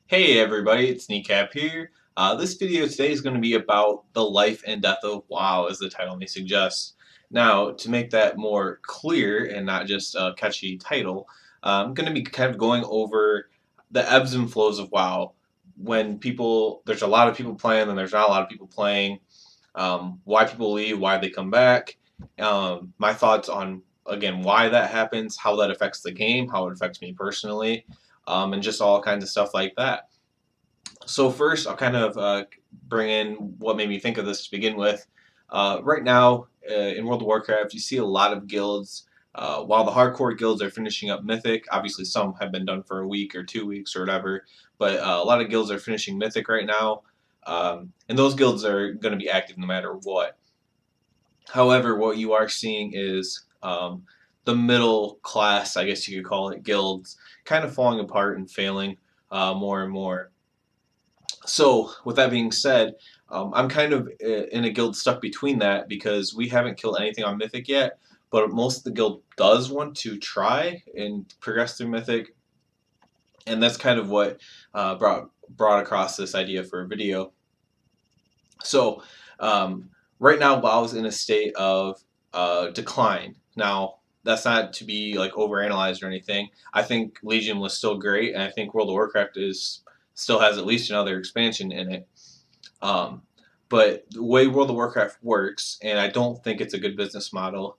Hey everybody, it's Kneecap here. This video today is going to be about the life and death of WoW, as the title may suggest. Now, to make that more clear and not just a catchy title, I'm going to be kind of going over the ebbs and flows of WoW. There's a lot of people playing, and there's not a lot of people playing. Why people leave, why they come back. My thoughts on again why that happens, how that affects the game, how it affects me personally, and just all kinds of stuff like that. So first, I'll kind of bring in what made me think of this to begin with. Right now, in World of Warcraft, you see a lot of guilds. While the hardcore guilds are finishing up Mythic, obviously some have been done for a week or 2 weeks or whatever, but a lot of guilds are finishing Mythic right now, and those guilds are going to be active no matter what. However, what you are seeing is the middle class, I guess you could call it, guilds, kind of falling apart and failing more and more. So, with that being said, I'm kind of in a guild stuck between that because we haven't killed anything on Mythic yet, but most of the guild does want to try and progress through Mythic, and that's kind of what brought across this idea for a video. So, right now, WoW's in a state of decline. Now, that's not to be like overanalyzed or anything. I think Legion was still great, and I think World of Warcraft is still has at least another expansion in it. Um, but the way World of Warcraft works, and I don't think it's a good business model,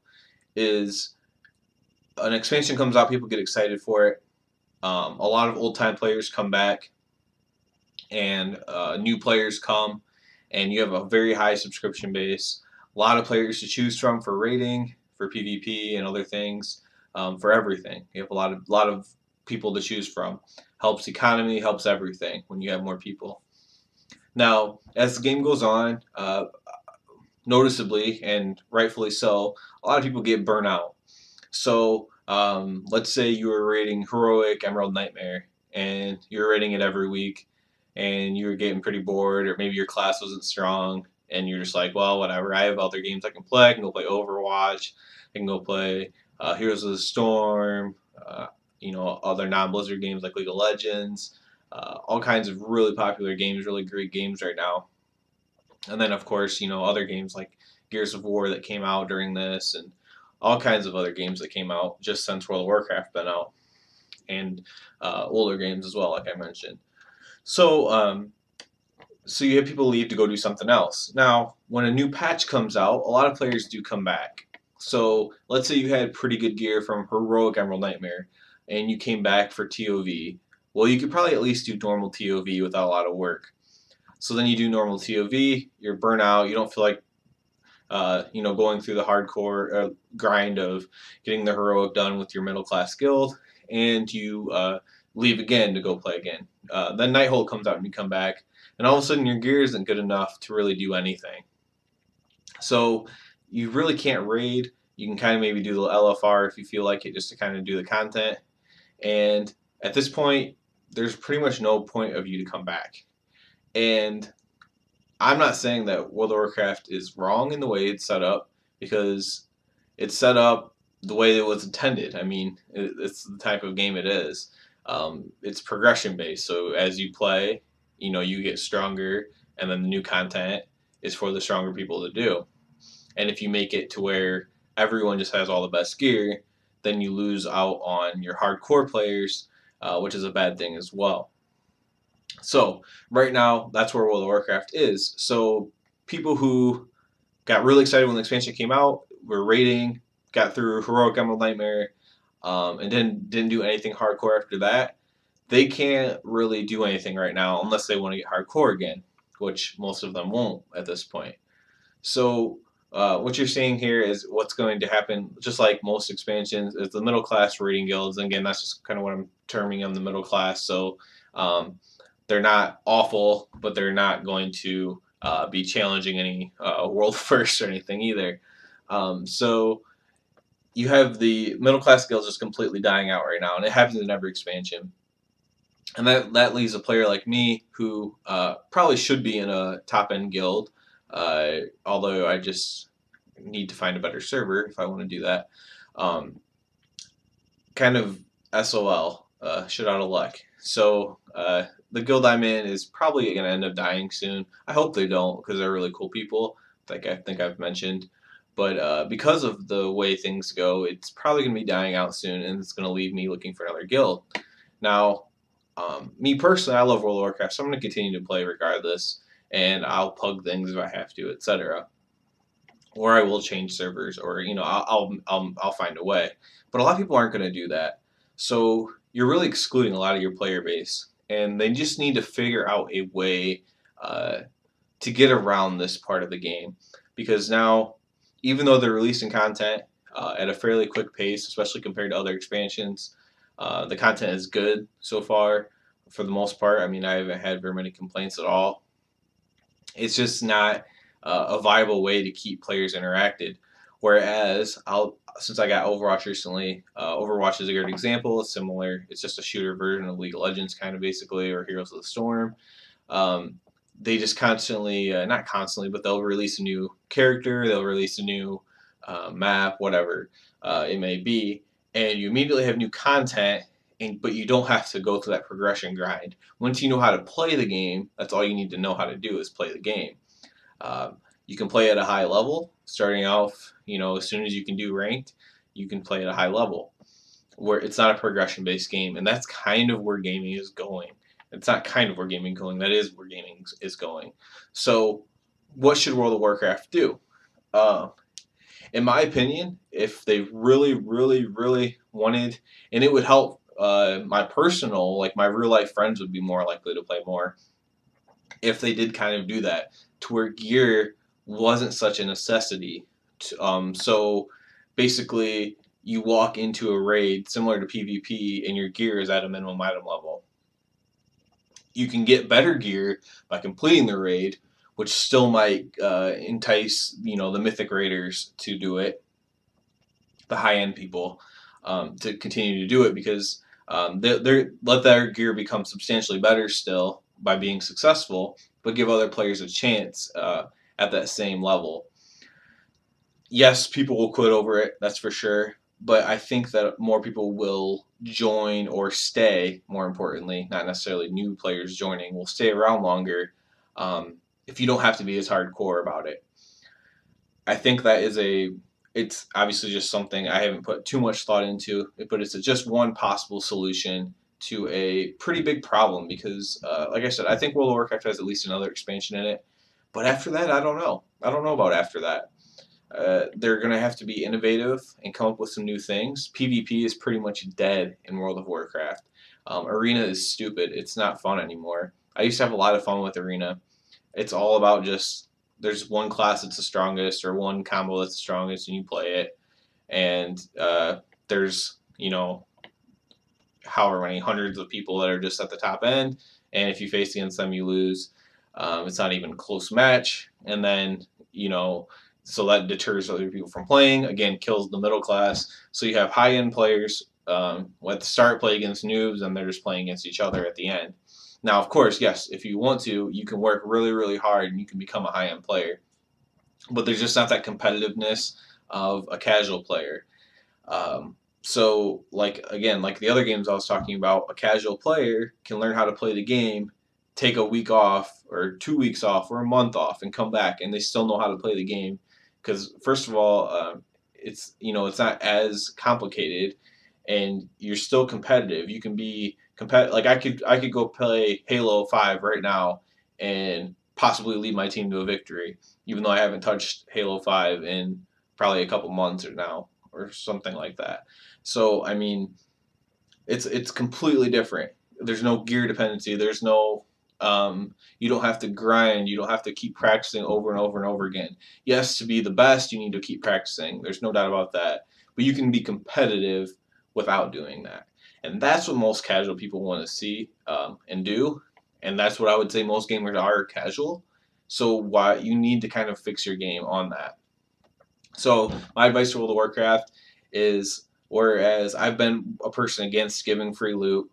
is an expansion comes out, people get excited for it. A lot of old time players come back, and new players come, and you have a very high subscription base. A lot of players to choose from for raiding, for PvP, and other things, for everything. You have a lot of people to choose from. Helps economy, helps everything when you have more people. Now, as the game goes on, noticeably and rightfully so, a lot of people get burnt out. So, let's say you were rating Heroic Emerald Nightmare, and you're rating it every week, and you were getting pretty bored, or maybe your class wasn't strong, and you're just like, well, whatever. I have other games I can play. I can go play Overwatch. I can go play Heroes of the Storm. Other non-Blizzard games like League of Legends. All kinds of really popular games, really great games right now. And then, of course, other games like Gears of War that came out during this, and all kinds of other games that came out just since World of Warcraft been out, and older games as well, like I mentioned. So, so you have people leave to go do something else. Now, when a new patch comes out, a lot of players do come back. So, let's say you had pretty good gear from Heroic Emerald Nightmare, and you came back for TOV. Well, you could probably at least do normal TOV without a lot of work. So then you do normal TOV, you're burnt out, you don't feel like going through the hardcore grind of getting the heroic done with your middle class guild, and you leave again to go play again. Then Nighthold comes out and you come back, and all of a sudden your gear isn't good enough to really do anything. So you really can't raid. You can kind of maybe do the LFR if you feel like it, just to kind of do the content. And at this point, there's pretty much no point of you to come back. And I'm not saying that World of Warcraft is wrong in the way it's set up, because it's set up the way it was intended. I mean, it's the type of game it is. It's progression based, so as you play, you get stronger, and then the new content is for the stronger people to do. And if you make it to where everyone just has all the best gear, then you lose out on your hardcore players, which is a bad thing as well. So right now, that's where World of Warcraft is. So people who got really excited when the expansion came out, were raiding, got through Heroic Emerald Nightmare, and didn't do anything hardcore after that. They can't really do anything right now unless they want to get hardcore again, which most of them won't at this point. So what you're seeing here is what's going to happen, just like most expansions, is the middle class raiding guilds. And again, that's just kind of what I'm terming them, the middle class. So they're not awful, but they're not going to be challenging any world first or anything either. So you have the middle class guilds just completely dying out right now, and it happens in every expansion. And that leaves a player like me who probably should be in a top end guild, although I just need to find a better server if I want to do that. Kind of SOL, shit out of luck. So the guild I'm in is probably going to end up dying soon. I hope they don't because they're really cool people, like I think I've mentioned. But because of the way things go, it's probably going to be dying out soon, and it's going to leave me looking for another guild. Now, me personally, I love World of Warcraft, so I'm going to continue to play regardless, and I'll plug things if I have to, etc. Or I will change servers, or I'll find a way. But a lot of people aren't going to do that, so you're really excluding a lot of your player base, and they just need to figure out a way uh, to get around this part of the game, because now, even though they're releasing content at a fairly quick pace, especially compared to other expansions, the content is good so far for the most part. I mean, I haven't had very many complaints at all. It's just not a viable way to keep players interacted. Whereas, since I got Overwatch recently, Overwatch is a great example. It's similar. It's just a shooter version of League of Legends, kind of basically, or Heroes of the Storm. Um, they just constantly, not constantly, but they'll release a new character, they'll release a new map, whatever it may be, and you immediately have new content, but you don't have to go through that progression grind. Once you know how to play the game, that's all you need to know how to do is play the game. You can play at a high level, starting off, as soon as you can do ranked, you can play at a high level, where it's not a progression-based game, and that's kind of where gaming is going. It's not kind of where gaming is going, that is where gaming is going. So, what should World of Warcraft do? Uh, in my opinion, if they really, really, really wanted, and it would help my personal, like my real life friends would be more likely to play more if they did kind of do that, to where gear wasn't such a necessity. So basically, you walk into a raid similar to PvP, and your gear is at a minimum item level. You can get better gear by completing the raid, which still might entice the mythic raiders to do it, the high end people, to continue to do it, because they let their gear become substantially better still by being successful, but give other players a chance at that same level. Yes, people will quit over it, that's for sure, but I think that more people will join or stay, more importantly, not necessarily new players joining, will stay around longer if you don't have to be as hardcore about it. I think that it's obviously just something I haven't put too much thought into, but it's just one possible solution to a pretty big problem, because, like I said, I think World of Warcraft has at least another expansion in it, but after that, I don't know. I don't know about after that. They're going to have to be innovative and come up with some new things. PvP is pretty much dead in World of Warcraft. Arena is stupid. It's not fun anymore. I used to have a lot of fun with Arena. It's all about just, there's one class that's the strongest, or one combo that's the strongest, and you play it. And there's, however many hundreds of people that are just at the top end. And if you face against them, you lose. It's not even a close match. And then, so that deters other people from playing. Again, kills the middle class. So you have high-end players at the start play against noobs, and they're just playing against each other at the end. Now, of course, yes, if you want to, you can work really, really hard and you can become a high-end player. But there's just not that competitiveness of a casual player. So, like the other games I was talking about, a casual player can learn how to play the game, take a week off, or 2 weeks off, or a month off, and come back, and they still know how to play the game. Because first of all, it's not as complicated, and you're still competitive. You can be competitive. Like I could go play Halo 5 right now and possibly lead my team to a victory, even though I haven't touched Halo 5 in probably a couple months or now, or something like that. So I mean, it's completely different. There's no gear dependency. There's no you don't have to grind. You don't have to keep practicing over and over and over again. Yes, to be the best, you need to keep practicing. There's no doubt about that. But you can be competitive without doing that. And that's what most casual people want to see and do. And that's what I would say most gamers are casual. So why you need to kind of fix your game on that. So my advice to World of Warcraft is, whereas I've been a person against giving free loot,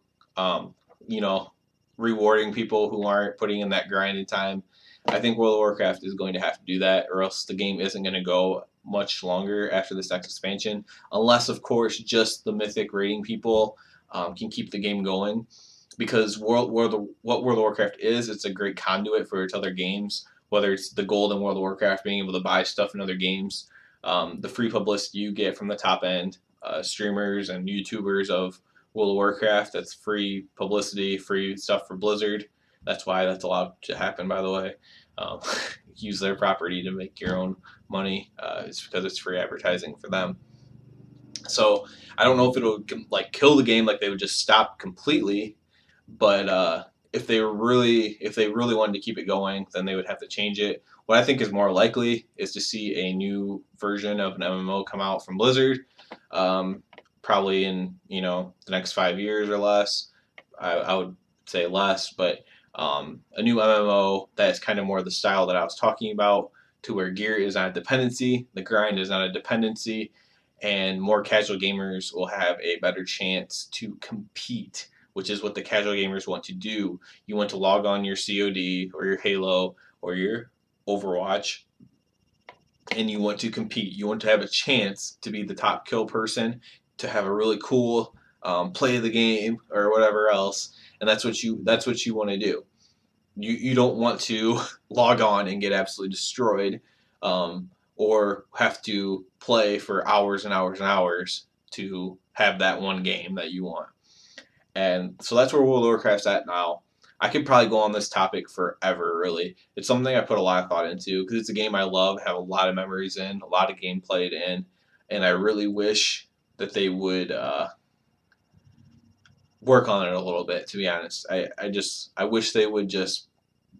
you know, rewarding people who aren't putting in that grinding time, I think World of Warcraft is going to have to do that, or else the game isn't going to go much longer after this next expansion, unless, of course, just the mythic raiding people can keep the game going. because what World of Warcraft is, it's a great conduit for its other games. Whether it's the gold in World of Warcraft, being able to buy stuff in other games, the free publicity you get from the top end streamers and YouTubers of World of Warcraft. That's free publicity, free stuff for Blizzard. That's why that's allowed to happen, by the way. Um, use their property to make your own money. It's because it's free advertising for them. So I don't know if it'll like kill the game, like they would just stop completely, but if they really wanted to keep it going, then they would have to change it. What I think is more likely is to see a new version of an MMO come out from Blizzard, um, probably in the next 5 years or less. I would say less, but a new MMO that is kind of more the style that I was talking about, to where gear is not a dependency, the grind is not a dependency, and more casual gamers will have a better chance to compete, which is what the casual gamers want to do. You want to log on your COD or your Halo or your Overwatch, and you want to compete. You want to have a chance to be the top kill person, to have a really cool play of the game or whatever else, and that's what you want to do. You don't want to log on and get absolutely destroyed, or have to play for hours and hours and hours to have that one game that you want. And so that's where World of Warcraft's at now. I could probably go on this topic forever, really. It's something I put a lot of thought into because it's a game I love, have a lot of memories in, a lot of game played in, and I really wish that they would work on it a little bit, to be honest. I wish they would just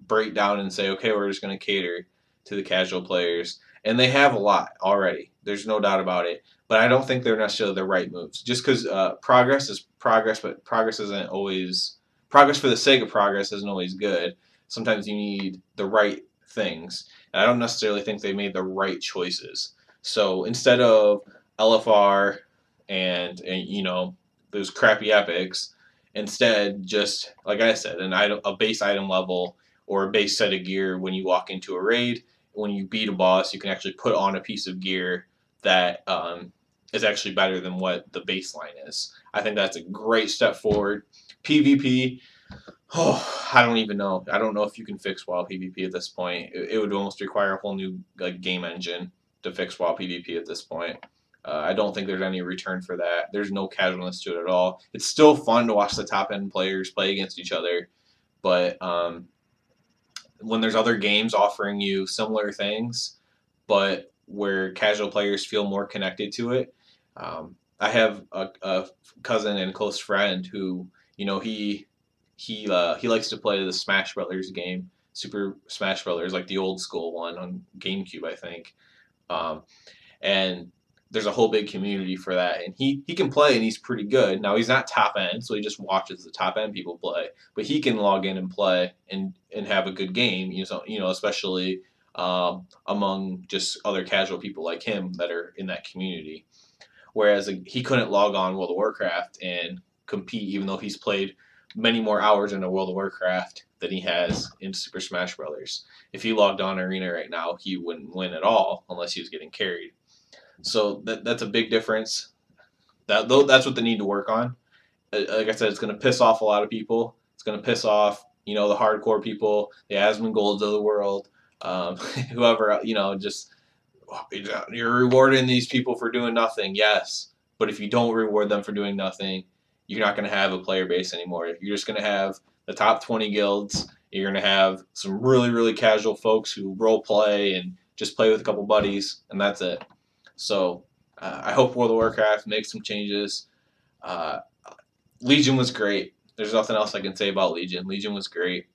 break down and say, okay, we're just going to cater to the casual players. And they have a lot already. There's no doubt about it. But I don't think they're necessarily the right moves. Just because progress is progress, but progress isn't always progress for the sake of progress isn't always good. Sometimes you need the right things. And I don't necessarily think they made the right choices. So instead of LFR and those crappy epics, instead just like I said, a base item level or a base set of gear when you walk into a raid. When you beat a boss, you can actually put on a piece of gear that is actually better than what the baseline is. I think that's a great step forward. PvP, I don't even know. I don't know if you can fix WoW PvP at this point. It would almost require a whole new game engine to fix WoW PvP at this point. I don't think there's any return for that. There's no casualness to it at all. It's still fun to watch the top end players play against each other, but when there's other games offering you similar things, but where casual players feel more connected to it. I have a cousin and close friend who, he likes to play the Smash Brothers game, Super Smash Brothers, like the old school one on GameCube, I think. Um, and there's a whole big community for that, and he can play and he's pretty good. Now he's not top end, so he just watches the top end people play, but he can log in and play and have a good game. Especially among just other casual people like him that are in that community. Whereas he couldn't log on World of Warcraft and compete, even though he's played many more hours in World of Warcraft than he has in Super Smash Brothers. If he logged on Arena right now, he wouldn't win at all unless he was getting carried. So that's a big difference. That's what they need to work on. Like I said, it's going to piss off a lot of people. It's going to piss off the hardcore people, the Asmongold of the world, whoever just you're rewarding these people for doing nothing. Yes, but if you don't reward them for doing nothing, you're not going to have a player base anymore. You're just going to have the top 20 guilds. You're going to have some really, really casual folks who role play and just play with a couple buddies, and that's it. So I hope World of Warcraft makes some changes. Uh, Legion was great. There's nothing else I can say about Legion. Legion was great.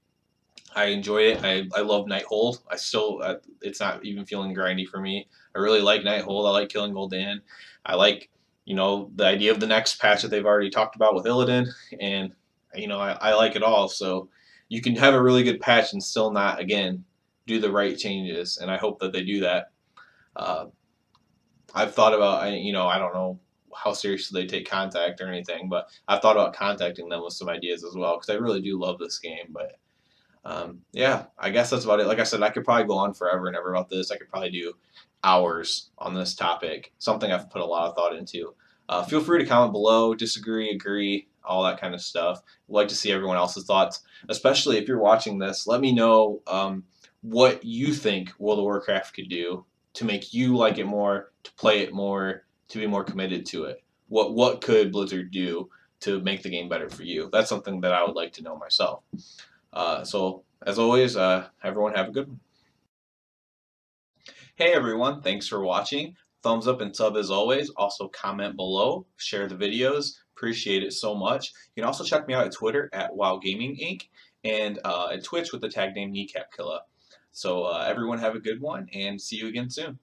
I enjoyed it. I love Nighthold. I still, it's not even feeling grindy for me. I really like Nighthold. I like killing Gul'dan. I like, the idea of the next patch that they've already talked about with Illidan, and I like it all. So you can have a really good patch and still not, again, do the right changes, and I hope that they do that. I've thought about, I don't know how seriously they take contact or anything, but I've thought about contacting them with some ideas as well because I really do love this game. But yeah, I guess that's about it. Like I said, I could probably go on forever and ever about this. I could probably do hours on this topic, something I've put a lot of thought into. Feel free to comment below, disagree, agree. all that kind of stuff. I'd like to see everyone else's thoughts, especially if you're watching this. Let me know what you think World of Warcraft could do to make you like it more, to play it more, to be more committed to it. What could Blizzard do to make the game better for you? That's something that I would like to know myself. So as always, everyone have a good one. Hey everyone, thanks for watching. Thumbs up and sub as always. Also comment below, share the videos. Appreciate it so much. You can also check me out at Twitter at WoW Gaming Inc. and at Twitch with the tag name Kneecap Killa. So everyone have a good one and see you again soon.